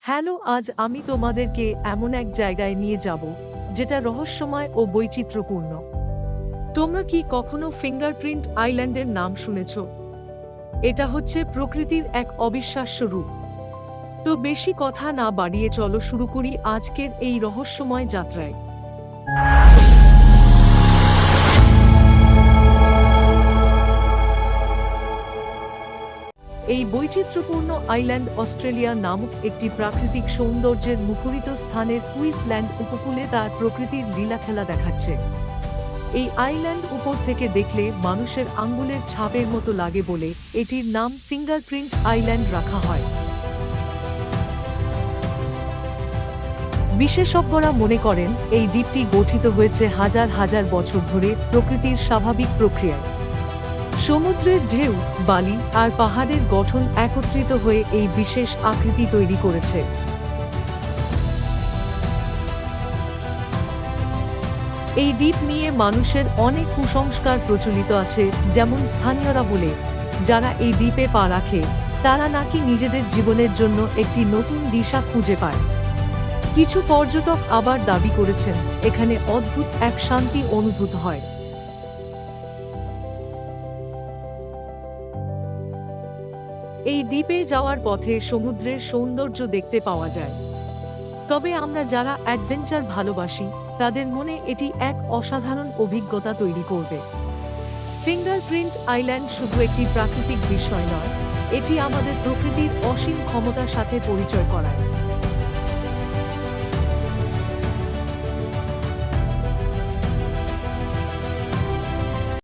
Hello, আজ আমি তোমাদেরকে এমন এক জায়গায় নিয়ে যাব যেটা রহস্যময় ও বৈচিত্র্যপূর্ণ। তোমরা কি কখনো ফিঙ্গারপ্রিন্ট আইল্যান্ডের নাম শুনেছ? এটা হচ্ছে প্রকৃতির এক অবিশ্বাস্য রূপ। তো বেশি কথা না বাড়িয়ে চলো শুরু করি আজকের এই রহস্যময় যাত্রায়। এই বৈচিত্র্যপূর্ণ আইল্যান্ড অস্ট্রেলিয়া নামক একটি প্রাকৃতিক সৌন্দর্যের মুখরিত স্থানের কুইন্সল্যান্ড উপকূলে তার প্রকৃতির লীলাখেলা দেখাচ্ছে। এই আইল্যান্ড উপর থেকে দেখলে মানুষের আঙ্গুলের ছাপের মতো লাগে বলে এটির নাম ফিঙ্গারপ্রিন্ট আইল্যান্ড রাখা হয়। বিশেষজ্ঞরা মনে করেন এই দ্বীপটি গঠিত হয়েছে হাজার হাজার বছর ধরে প্রকৃতির স্বাভাবিক প্রক্রিয়ায়। সমুদ্রের ঢেউ, বালি আর পাহাড়ের গঠন একত্রিত হয়ে এই বিশেষ আকৃতি তৈরি করেছে। এই দ্বীপ নিয়ে মানুষের অনেক কুসংস্কার প্রচলিত আছে, যেমন স্থানীয়রা বলে যারা এই দ্বীপে পা রাখে তারা নাকি নিজেদের জীবনের জন্য একটি নতুন দিশা খুঁজে পায়। কিছু পর্যটক আবার দাবি করেছেন এখানে অদ্ভুত এক শান্তি অনুভূত হয়। এই দ্বীপে যাওয়ার পথে সমুদ্রের সৌন্দর্য দেখতে পাওয়া যায়। তবে আমরা যারা অ্যাডভেঞ্চার ভালোবাসি তাদের মনে এটি এক অসাধারণ অভিজ্ঞতা তৈরি করবে। ফিঙ্গারপ্রিন্ট আইল্যান্ড শুধু একটি প্রাকৃতিক বিষয় নয়, এটি আমাদের প্রকৃতির অসীম ক্ষমতার সাথে পরিচয় করায়।